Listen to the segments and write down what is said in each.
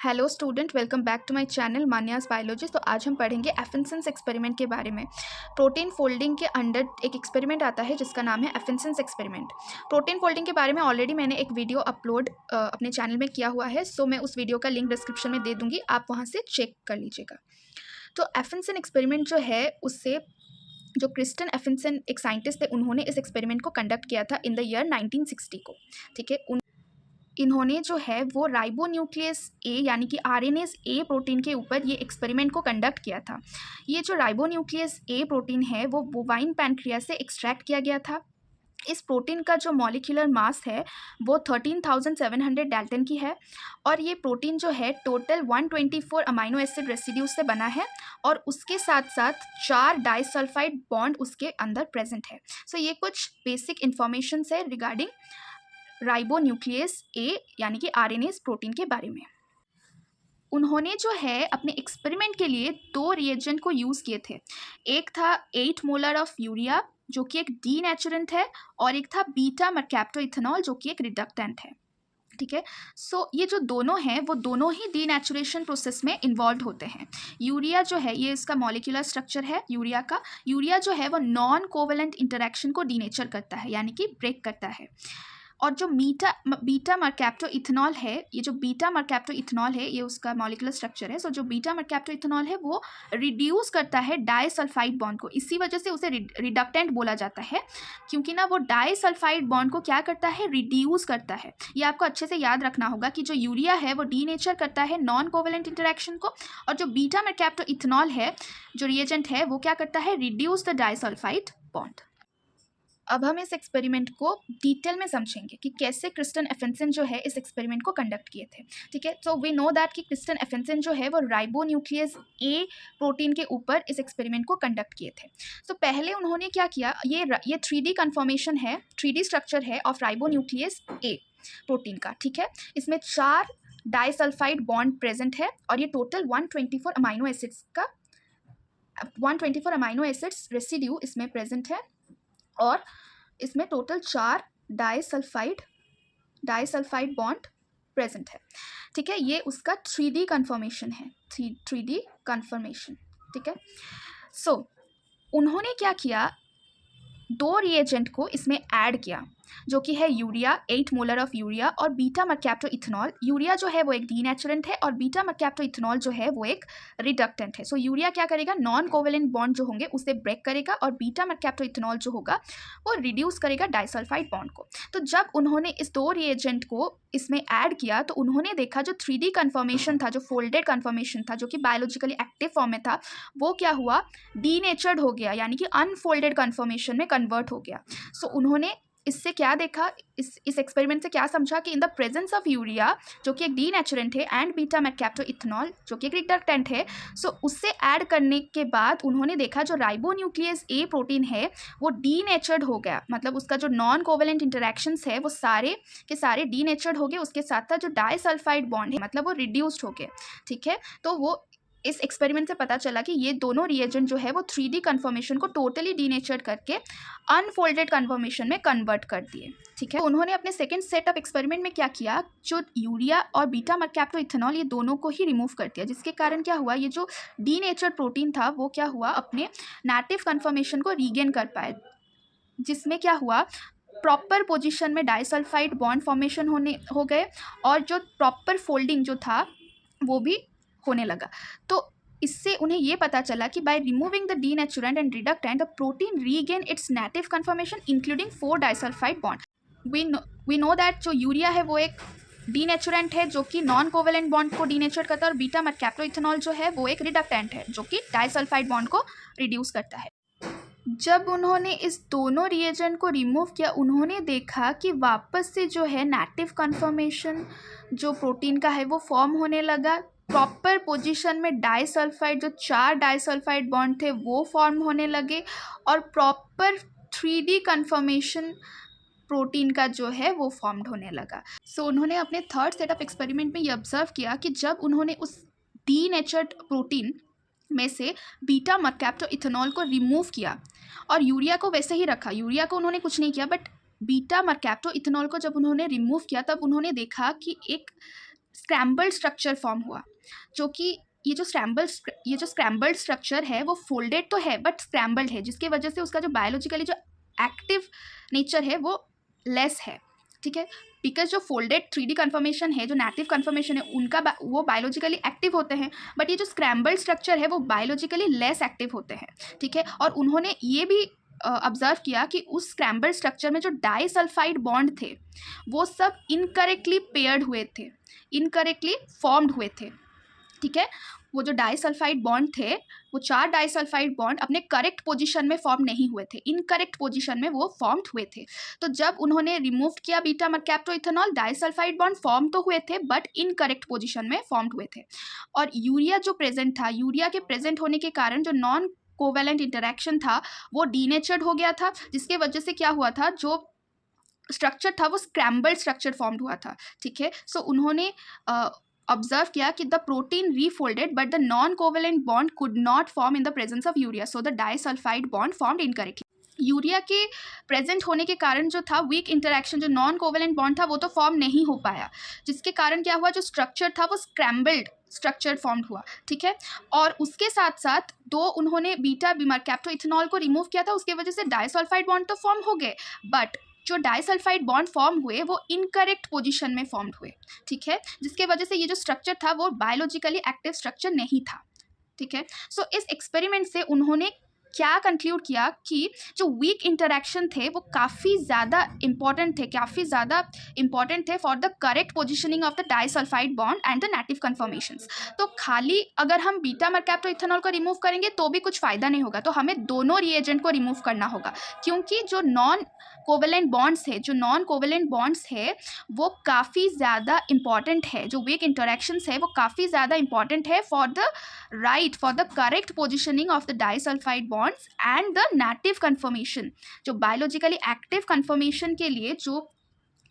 Hello student, welcome back to my channel Manya's biology. तो आज हम पढ़ेंगे एफिन्सेंस एक्सपेरिमेंट के बारे में। प्रोटीन फोल्डिंग के अंडर एक एक्सपेरिमेंट आता है जिसका नाम है एफिन्सेंस एक्सपेरिमेंट। प्रोटीन फोल्डिंग के बारे में ऑलरेडी मैंने एक वीडियो अपलोड अपने चैनल में किया हुआ है, सो मैं उस वीडियो का लिंक डिस्क्रिप्शन में दे दूँगी, आप वहाँ से चेक कर लीजिएगा। तो एफिन्सेंस एक्सपेरिमेंट जो है उससे जो क्रिस्टन एफिन्सन एक साइंटिस्ट थे, उन्होंने इस एक्सपेरिमेंट को कंडक्ट किया था इन द ईयर 1960 को। ठीक है, इन्होंने जो है वो राइबोन्यूक्लियस ए यानी कि आरएनएस ए प्रोटीन के ऊपर ये एक्सपेरिमेंट को कंडक्ट किया था। ये जो राइबोन्यूक्लियस ए प्रोटीन है वो बोवाइन पैनक्रियास से एक्सट्रैक्ट किया गया था। इस प्रोटीन का जो मॉलिक्यूलर मास है वो 13,700 डाल्टन की है और ये प्रोटीन जो है टोटल 124 अमाइनो एसिड रेसिड्यूज से बना है और उसके साथ साथ 4 डाइसल्फाइड बॉन्ड उसके अंदर प्रेजेंट है। सो ये कुछ बेसिक इन्फॉर्मेशन है रिगार्डिंग राइबोन्यूक्लियस ए यानी कि आरएनएस प्रोटीन के बारे में। उन्होंने जो है अपने एक्सपेरिमेंट के लिए 2 रिएजेंट को यूज़ किए थे। एक था 8 मोलर ऑफ यूरिया जो कि एक डीनेचुरेंट है और एक था बीटा मर्कैप्टोइथेनॉल जो कि एक रिडक्टेंट है। ठीक है, सो ये जो दोनों हैं वो दोनों ही डीनेचुरेशन प्रोसेस में इन्वॉल्व होते हैं। यूरिया जो है ये इसका मॉलिक्यूलर स्ट्रक्चर है यूरिया का। यूरिया जो है वो नॉन कोवेलेंट इंटरेक्शन को डीनेचर करता है यानी कि ब्रेक करता है। और जो बीटा मर्कैप्टोइथेनॉल है, ये जो बीटा मर्कैप्टोइथेनॉल है ये उसका मॉलिक्यूलर स्ट्रक्चर है। सो जो बीटा मर्कैप्टोइथेनॉल है वो रिड्यूस करता है डाइसल्फाइड बॉन्ड को, इसी वजह से उसे रिडक्टेंट बोला जाता है क्योंकि ना वो डाइसल्फाइड बॉन्ड को क्या करता है, रिड्यूस करता है। ये आपको अच्छे से याद रखना होगा कि जो यूरिया है वो डीनेचर करता है नॉन कोवेलेंट इंटरेक्शन को और जो बीटा मर्कैप्टोइथेनॉल है जो रिएजेंट है वो क्या करता है, रिड्यूस द डाइसल्फाइड बॉन्ड। अब हम इस एक्सपेरिमेंट को डिटेल में समझेंगे कि कैसे क्रिस्टन एफिन्सन जो है इस एक्सपेरिमेंट को कंडक्ट किए थे। ठीक है, सो वी नो दैट कि क्रिस्टन एफिन्सन जो है वो राइबोन्यूक्लियस ए प्रोटीन के ऊपर इस एक्सपेरिमेंट को कंडक्ट किए थे। सो पहले उन्होंने क्या किया, ये 3D कन्फर्मेशन है, 3D स्ट्रक्चर है ऑफ राइबोन्यूक्लियस ए प्रोटीन का। ठीक है, इसमें 4 डाइसल्फाइड बॉन्ड प्रेजेंट है और ये टोटल 124 अमाइनो एसिड्स का 124 अमाइनो एसिड्स रेसिड्यू इसमें प्रेजेंट है और इसमें टोटल 4 डाइसल्फाइड बॉन्ड प्रेजेंट है। ठीक है, ये उसका 3D कन्फर्मेशन है, 3D कन्फर्मेशन। ठीक है, सो उन्होंने क्या किया, 2 रिएजेंट को इसमें ऐड किया जो कि है यूरिया 8 मोलर ऑफ यूरिया और बीटा मर्कैप्टोइथेनॉल। यूरिया जो है वो एक डीनेचुरेंट है और बीटा मर्कैप्टोइथेनॉल जो है वो एक रिडक्टेंट है। सो यूरिया क्या करेगा, नॉन कोवेलेंट बॉन्ड जो होंगे उसे ब्रेक करेगा और बीटा मर्कैप्टोइथेनॉल जो होगा वो रिड्यूस करेगा डाइसल्फाइड बॉन्ड को। तो जब उन्होंने इस 2 रिएजेंट को इसमें ऐड किया तो उन्होंने देखा जो 3D कन्फर्मेशन था, जो फोल्डेड कन्फर्मेशन था जो कि बायोलॉजिकली एक्टिव फॉर्म में था, वो क्या हुआ, डीनेचर्ड हो गया यानी कि अनफोल्डेड कन्फर्मेशन में कन्वर्ट हो गया। सो उन्होंने इससे क्या देखा, इस एक्सपेरिमेंट से क्या समझा कि इन द प्रेजेंस ऑफ यूरिया जो कि एक डीनेचुरेंट है एंड बीटा मर्कैप्टोइथेनॉल जो कि एक रिडक्टेंट है, सो उससे ऐड करने के बाद उन्होंने देखा जो राइबोन्यूक्लियस ए प्रोटीन है वो डीनेचर्ड हो गया, मतलब उसका जो नॉन कोवेलेंट इंटरेक्शंस है वो सारे के सारे डीनेचर्ड हो गए। उसके साथ साथ जो डाइसल्फाइड बॉन्ड है मतलब वो रिड्यूस्ड हो गए। ठीक है, तो वो इस एक्सपेरिमेंट से पता चला कि ये दोनों रिएजेंट जो है वो 3D कन्फर्मेशन को टोटली डीनेचर्ड करके अनफोल्डेड कन्फर्मेशन में कन्वर्ट कर दिए। ठीक है, उन्होंने अपने सेकंड सेट ऑफ एक्सपेरिमेंट में क्या किया, जो यूरिया और बीटा मर्कैप्टोइथेनॉल ये दोनों को ही रिमूव कर दिया, जिसके कारण क्या हुआ, ये जो डीनेचर्ड प्रोटीन था वो क्या हुआ, अपने नेटिव कन्फर्मेशन को रीगेन कर पाए, जिसमें क्या हुआ, प्रॉपर पोजिशन में डाइसल्फाइड बॉन्ड फॉर्मेशन हो गए और जो प्रॉपर फोल्डिंग जो था वो भी होने लगा। तो इससे उन्हें ये पता चला कि by removing the denaturant and reductant the protein regain its native conformation including 4 disulfide bond. We know that जो यूरिया है वो एक डीनेचुरेंट है जो कि नॉन कोवेलेंट बॉन्ड को डीनेचर करता है और बीटा मर्कैप्टोइथेनॉल जो है वो एक रिडक्टेंट है जो कि डाइसल्फाइड बॉन्ड को रिड्यूस करता है। जब उन्होंने इस दोनों रिएजेंट को रिमूव किया उन्होंने देखा कि वापस से जो है नेटिव कन्फर्मेशन जो प्रोटीन का है वो फॉर्म होने लगा, प्रॉपर पोजीशन में डाइसल्फाइड जो 4 डाइसल्फाइड बॉन्ड थे वो फॉर्म होने लगे और प्रॉपर 3D कन्फर्मेशन प्रोटीन का जो है वो फॉर्म्ड होने लगा। सो उन्होंने अपने थर्ड सेट ऑफ एक्सपेरिमेंट में ये ऑब्जर्व किया कि जब उन्होंने उस डीनेचर्ड प्रोटीन में से बीटा मर्कैप्टोइथेनॉल को रिमूव किया और यूरिया को वैसे ही रखा, यूरिया को उन्होंने कुछ नहीं किया, बट बीटा मर्कैप्टोइथेनॉल को जब उन्होंने रिमूव किया तब उन्होंने देखा कि एक स्क्रैम्बल्ड स्ट्रक्चर फॉर्म हुआ, जो कि ये जो स्क्रैम्बल्ड स्ट्रक्चर है वो फोल्डेड तो है बट स्क्रैम्बल्ड है, जिसकी वजह से उसका जो बायोलॉजिकली जो एक्टिव नेचर है वो लेस है, ठीक है। बिकॉज जो फोल्डेड 3D कन्फर्मेशन है, जो नेटिव कन्फर्मेशन है, उनका वो बायोलॉजिकली एक्टिव होते हैं, बट ये जो स्क्रैम्बल्ड स्ट्रक्चर है वो बायोलॉजिकली लेस एक्टिव होते हैं, ठीक है। और उन्होंने ये भी ऑब्जर्व किया कि उस स्क्रैम्बल्ड स्ट्रक्चर में जो डाइसल्फाइड बॉन्ड थे वो सब इनकरेक्टली पेयर्ड हुए थे, इनकरेक्टली फॉर्म्ड हुए थे, ठीक है। वो जो डाइसल्फाइड बॉन्ड थे, वो 4 डाइसल्फाइड बॉन्ड अपने करेक्ट पोजीशन में फॉर्म नहीं हुए थे, इनकरेक्ट पोजीशन में वो फॉर्म्ड हुए थे। तो जब उन्होंने रिमूव किया बीटा मरकैप्टोइथेनॉल, डाइसल्फाइड बॉन्ड फॉर्म तो हुए थे बट इनकरेक्ट पोजीशन में फॉर्म्ड हुए थे। और यूरिया जो प्रेजेंट था, यूरिया के प्रेजेंट होने के कारण जो नॉन कोवेलेंट इंटरेक्शन था वो डीनेचर्ड हो गया था, जिसके वजह से क्या हुआ था, जो स्ट्रक्चर था वो स्क्रैम्बल्ड स्ट्रक्चर फॉर्म्ड हुआ था, ठीक है। सो उन्होंने ऑब्जर्व किया कि the protein refolded but the non covalent bond could not form in the presence of urea, so the disulfide bond formed incorrectly. Urea के प्रेजेंट होने के कारण जो था वीक इंटरेक्शन, जो नॉन कोवेलेंट बॉन्ड था वो तो फॉर्म नहीं हो पाया, जिसके कारण क्या हुआ, जो स्ट्रक्चर था वो स्क्रैम्बल्ड स्ट्रक्चर फॉर्म्ड हुआ, ठीक है। और उसके साथ साथ उन्होंने बीटा मरकैप्टोइथेनॉल को रिमूव किया था, उसके वजह से डाइसल्फाइड बॉन्ड तो फॉर्म हो गए, बट जो डाइसल्फाइड बॉन्ड फॉर्म हुए वो इनकरेक्ट पोजीशन में फॉर्म्ड हुए, ठीक है, जिसके वजह से ये जो स्ट्रक्चर था वो बायोलॉजिकली एक्टिव स्ट्रक्चर नहीं था, ठीक है। सो इस एक्सपेरिमेंट से उन्होंने क्या कंक्लूड किया कि जो वीक इंटरेक्शन थे वो काफ़ी ज़्यादा इंपॉर्टेंट थे for the correct positioning of the disulfide bond and the native conformations. तो खाली अगर हम बीटा मरकैप्टोइथेनॉल को रिमूव करेंगे तो भी कुछ फ़ायदा नहीं होगा, तो हमें दोनों रिएजेंट को रिमूव करना होगा, क्योंकि जो नॉन कोवेलेंट बॉन्ड्स है वो काफ़ी ज़्यादा इंपॉर्टेंट है, जो वीक इंटरेक्शंस है वो काफ़ी ज़्यादा इंपॉर्टेंट है for the correct positioning of the disulphide bonds and the native conformation. जो बायोलॉजिकली एक्टिव कन्फर्मेशन के लिए जो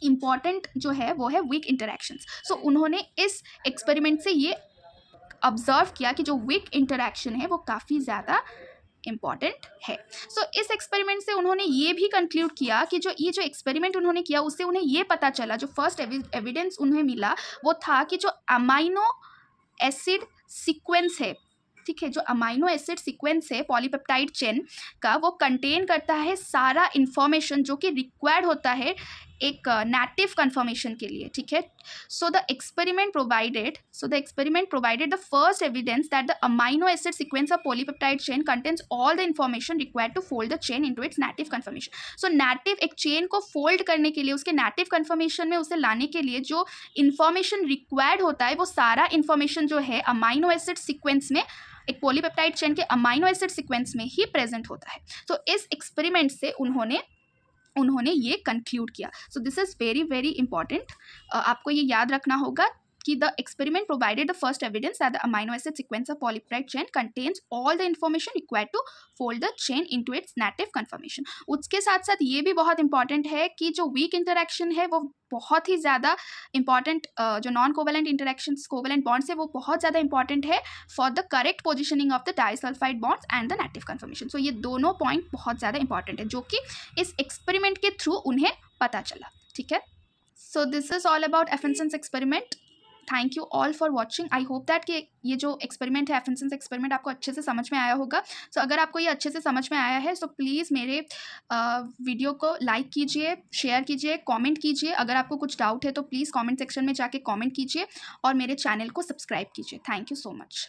इम्पॉर्टेंट जो है वो है वीक इंटरेक्शंस। सो उन्होंने इस एक्सपेरिमेंट से ये ऑब्जर्व किया कि जो वीक इंटरेक्शन है वो काफ़ी ज़्यादा इम्पॉर्टेंट है। सो इस एक्सपेरिमेंट से उन्होंने ये भी कंक्लूड किया कि जो एक्सपेरिमेंट उन्होंने किया उससे उन्हें ये पता चला, जो फर्स्ट एविडेंस उन्हें मिला वो था कि जो अमाइनो एसिड सीक्वेंस है, ठीक है, जो अमाइनो एसिड सीक्वेंस है पॉलीपेप्टाइड चेन का, वो कंटेन करता है सारा इंफॉर्मेशन जो कि रिक्वायर्ड होता है एक नेटिव कन्फर्मेशन के लिए, ठीक है। So the experiment provided the first evidence that the amino acid sequence of polypeptide chain contains all the information required to fold the chain into its native conformation. So native एक chain को fold करने के लिए, उसके native conformation में उसे लाने के लिए जो इंफॉर्मेशन रिक्वायर्ड होता है वो सारा इंफॉर्मेशन जो है अमाइनो एसिड सीक्वेंस में, एक पॉलीपेप्टाइड चेन के अमाइनो एसिड सीक्वेंस में ही प्रेजेंट होता है। तो इस एक्सपेरिमेंट से उन्होंने ये कंक्लूड किया। So this is very very important, आपको ये याद रखना होगा कि the experiment provided the first evidence that the amino acid sequence of polypeptide chain contains all the information required to fold the chain into its native conformation. उसके साथ साथ ये भी बहुत इंपॉर्टेंट है कि जो वीक इंटरेक्शन है वो बहुत ही ज़्यादा इंपॉर्टेंट, जो non covalent interactions covalent bonds है वो बहुत ज़्यादा इंपॉर्टेंट है for the correct positioning of the disulphide bonds and the native conformation. So ये दोनों पॉइंट बहुत ज़्यादा इंपॉर्टेंट है जो कि इस एक्सपेरिमेंट के थ्रू उन्हें पता चला, ठीक है। So this is all about Anfinsen's experiment. Thank you all for watching. I hope that कि ये जो एक्सपेरिमेंट है एफिन्सन्स एक्सपेरिमेंट आपको अच्छे से समझ में आया होगा। सो अगर आपको ये अच्छे से समझ में आया है सो प्लीज़ मेरे वीडियो को लाइक कीजिए, शेयर कीजिए, कमेंट कीजिए। अगर आपको कुछ डाउट है तो प्लीज़ कमेंट सेक्शन में जाके कमेंट कीजिए और मेरे चैनल को सब्सक्राइब कीजिए। Thank you so much.